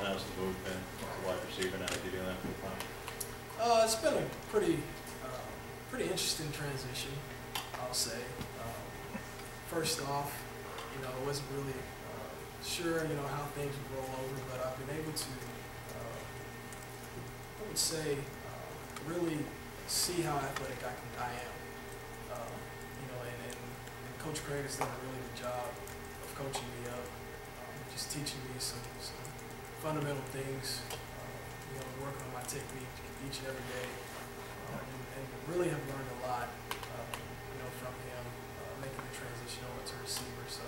how's the move been to wide receiver now that you're doing that full time? It's been a pretty interesting transition, I'll say. First off, I wasn't really sure, how things would roll over, but I've been able to, I would say, really see how athletic I am. And Coach Craig has done a really good job of coaching me up, just teaching me some fundamental things, working on my technique each and every day, and really have learned a lot, from him, making the transition over to receiver. So,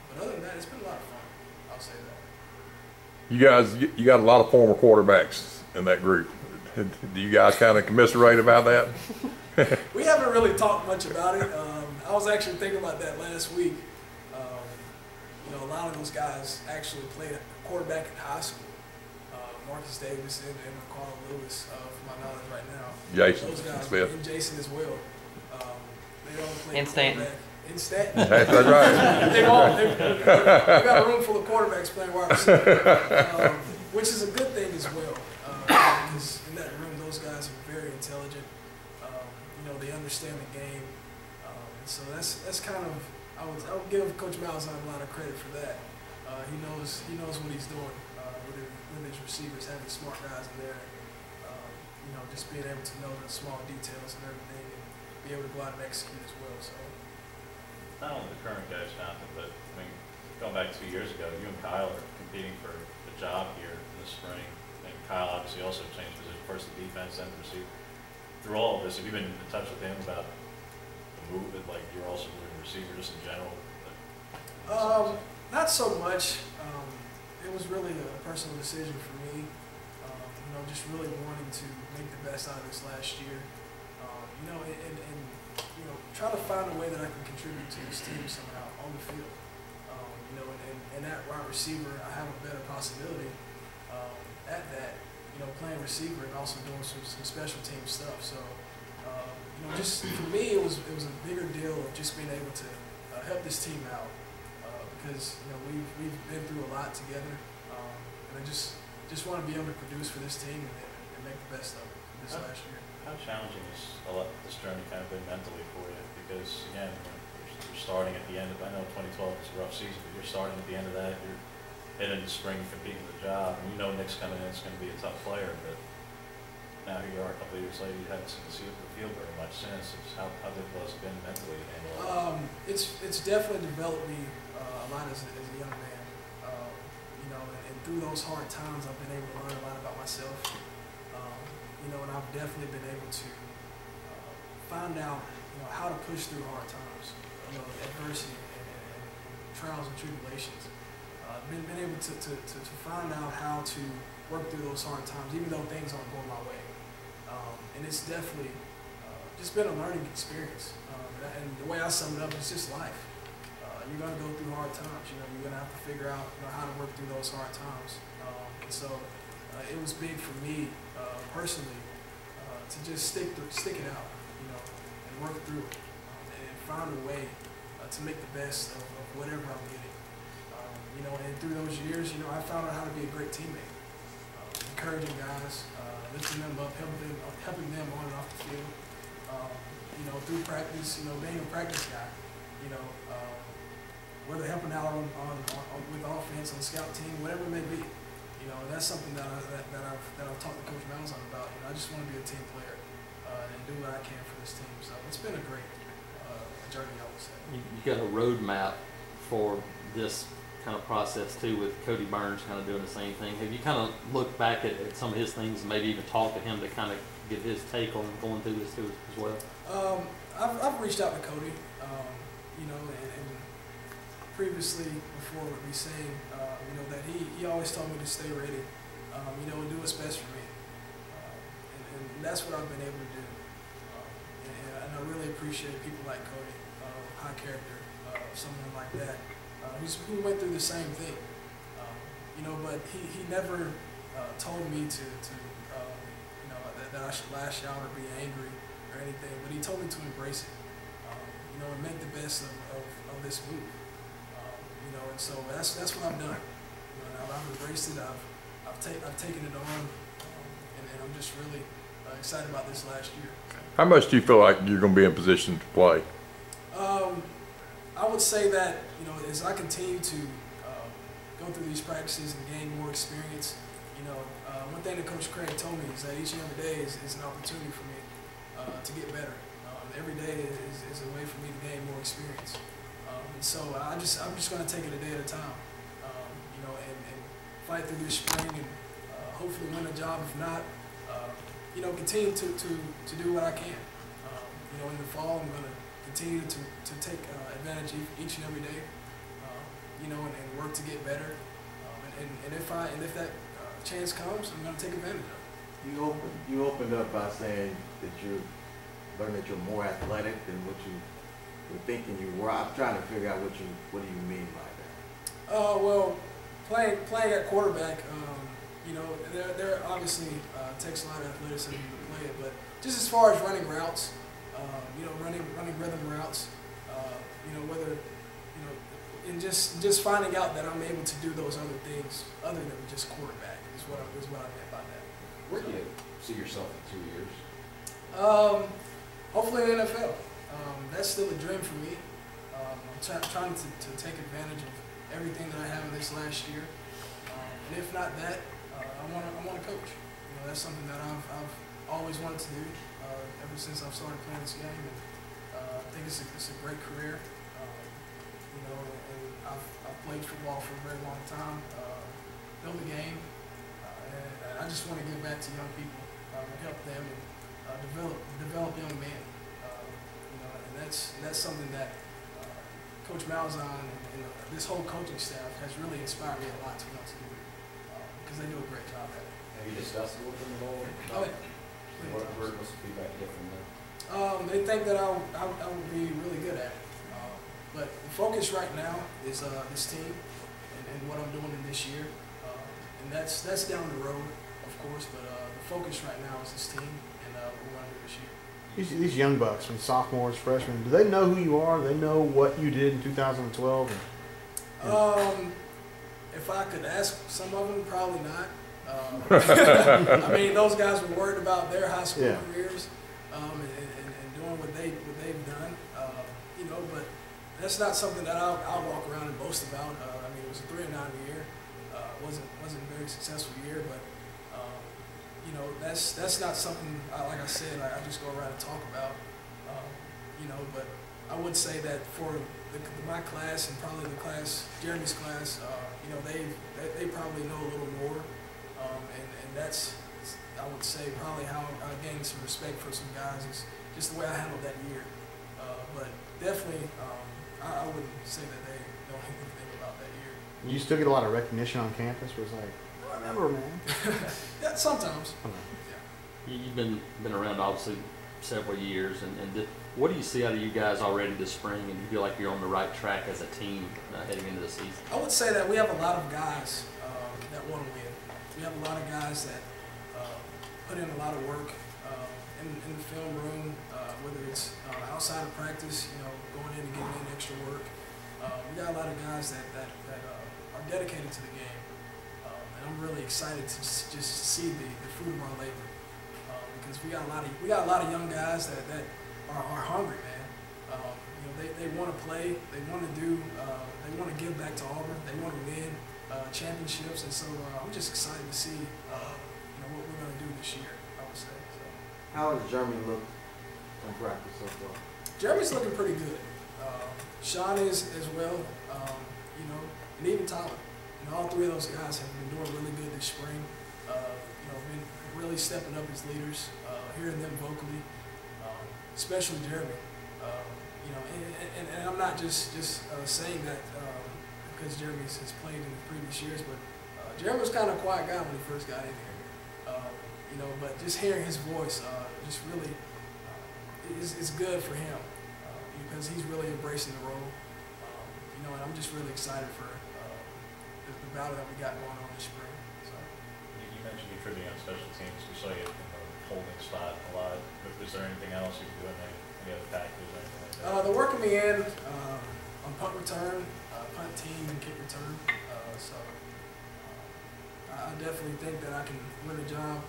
but other than that, it's been a lot of fun. I'll say that. You guys, you got a lot of former quarterbacks in that group. Do you guys kind of commiserate about that? We haven't really talked much about it. I was actually thinking about that last week. A lot of those guys actually played quarterback in high school. Marcus Davis and McCall Lewis, from my knowledge right now. Jason, those guys, Smith. And Jason as well. They all play in Stanton. In Stanton. That's right. They got a room full of quarterbacks playing wide receiver, which is a good thing as well. Because in that room, those guys are very intelligent. They understand the game. So that's kind of, I would give Coach Malzahn a lot of credit for that. He knows what he's doing with his receivers, having smart guys in there. Just being able to know the small details and everything, and be able to go out and execute as well. So Not only the current guys, Jonathan, but going back 2 years ago, you and Kyle are competing for the job here in the spring. And Kyle obviously also changed position, first the defense, then the receiver. Through all of this, have you been in touch with him about the movement, like you're also moving receiver just in general? Not so much. It was really a personal decision for me. Just really wanting to make the best out of this last year. And try to find a way that I can contribute to this team somehow on the field. And at wide receiver, I have a better possibility at that. Playing receiver and also doing some special team stuff. So, just for me, it was a bigger deal of just being able to help this team out because we've been through a lot together, and I just want to be able to produce for this team and make the best of it this last year. How challenging is this journey kind of been mentally for you? Because again, you're starting at the end of, I know 2012 was a rough season, but you're starting at the end of that. You're heading into spring competing for the job, and Nick's coming in, it's going to be a tough player, but now here you are a couple of years later, you haven't seen the field very much since. How difficult has it been mentally to handle it? It's definitely developed me a lot as a young man. And through those hard times, I've been able to learn a lot about myself. And I've definitely been able to find out, how to push through hard times, adversity and trials and tribulations. Been able to find out how to work through those hard times, even though things aren't going my way. And it's definitely just been a learning experience. And the way I sum it up, it's just life. You're going to go through hard times. You're going to have to figure out how to work through those hard times. And so it was big for me personally to just stick it out, and work through it, and find a way to make the best of whatever I'm getting. And through those years, I found out how to be a great teammate, encouraging guys, lifting them up, helping them on and off the field. Through practice, being a practice guy, whether helping out with offense on the scout team, whatever it may be. That's something that I've talked to Coach Malzahn about. I just want to be a team player and do what I can for this team. So it's been a great journey, I would say. You got a roadmap for this kind of process too, with Cody Burns kind of doing the same thing. Have you kind of looked back at some of his things and maybe even talked to him to kind of get his take on going through this too as well? I've reached out to Cody, and previously before what we saying, that he always told me to stay ready, and do what's best for me, and that's what I've been able to do, and I really appreciate people like Cody, high character, someone like that, who went through the same thing, but he never told me that I should lash out or be angry or anything, but he told me to embrace it, and make the best of this move. And so that's what I've done. know, and I've embraced it. I've taken it on, and I'm just really excited about this last year. How much do you feel like you're going to be in position to play? I would say that, you know, as I continue to go through these practices and gain more experience, you know, one thing that Coach Craig told me is that each and every day is an opportunity for me to get better. Every day is a way for me to gain more experience. And so I'm just going to take it a day at a time, you know, and fight through this spring and hopefully win a job. If not, you know, continue to do what I can. You know, in the fall, I'm going to continue to take advantage each and every day, you know, and work to get better. And if that chance comes, I'm going to take advantage of it. You opened up by saying that you learned that you're more athletic than what you were thinking you were. I'm trying to figure out what do you mean by that? Well, playing at quarterback, you know, there obviously takes a lot of athleticism to play it, but just as far as running routes, you know, running rhythm routes, you know, whether, you know, and just finding out that I'm able to do those other things other than just quarterback is what I meant by that. Where do you see yourself in 2 years? Hopefully in the NFL. That's still a dream for me. I'm trying to take advantage of everything that I have in this last year. And if not that, I want to coach. You know, that's something that I've always wanted to do ever since I've started playing this game. And I think it's a great career. You know, and I've played football for a very long time. Know the game, and I just want to give back to young people and help them and develop young men. You know, and that's something that Coach Malzahn and this whole coaching staff has really inspired me a lot to want to do, because they do a great job at it. Have you discussed it with them at all? Oh, yeah. What was the feedback you get from them? They think that I would be really good at it. But the focus right now is this team and what I'm doing in this year. And that's down the road, of course, but the focus right now is this team and what we want to do this year. These young bucks, from sophomores, freshmen, do they know who you are? Do they know what you did in 2012? If I could ask some of them, probably not. I mean, those guys were worried about their high school careers and doing what they've done. You know, but that's not something that I'll walk around and boast about. I mean, it was a 3-9 year. Wasn't a very successful year, but you know, that's not something, like I said, I just go around and talk about. You know, but I would say that for my class and probably the class, Jeremy's class, you know, they probably know a little more, and that's, I would say, probably how I gained some respect for some guys is just the way I handled that year. But definitely, I wouldn't say that they know anything about that year. You still get a lot of recognition on campus where it's like, I remember, man. Yeah, sometimes. You've been around obviously several years, and what do you see out of you guys already this spring, and do you feel like you're on the right track as a team heading into the season? I would say that we have a lot of guys that want to win. We have a lot of guys that put in a lot of work in the film room, whether it's outside of practice, you know, going in and getting in extra work. We got a lot of guys that are dedicated to the game, and I'm really excited to just see the fruit of our labor, because we got a lot of young guys that are hungry, man. You know, they want to play, they want to give back to Auburn, they want to win championships, and so I'm just excited to see you know, what we're going to do this year, I would say. So. How does Jeremy look in practice so far? Jeremy's looking pretty good. Sean is as well, you know, and even Tyler. You know, all three of those guys have been doing really good this spring. You know, been really stepping up as leaders, hearing them vocally, especially Jeremy. You know, and I'm not just saying that because Jeremy has played in the previous years, but Jeremy was kind of a quiet guy when he first got in here. You know, but just hearing his voice just really is good for him. Because he's really embracing the role, you know, and I'm just really excited for the battle that we got going on this spring. So. You mentioned contributing on special teams. We saw you in the holding spot a lot. Is there anything else you can do in any other packages or anything like that? They're working me in on punt return, punt team, and kick return. So definitely think that I can win a job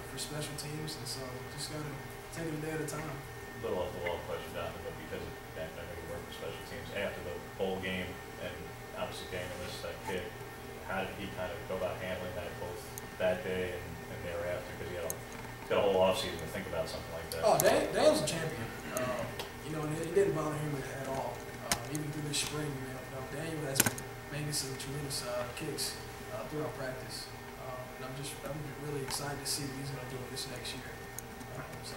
for special teams, and so just gotta take it a day at a time. Little off the wall question down, but because of that, I know you work with special teams after the bowl game and obviously game and this kid, how did he kind of go about handling that both that day and thereafter? Because he had got a whole offseason to think about something like that. Oh, Dan was a champion. You know, and it didn't bother him at all. Even through this spring, you know, Daniel has been making some tremendous kicks throughout practice. And I'm really excited to see what he's going to do this next year. So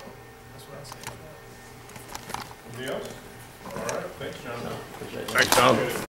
that's what I'd say about that. Anything else? All right, thanks, John. Appreciate it. Thanks, Tom.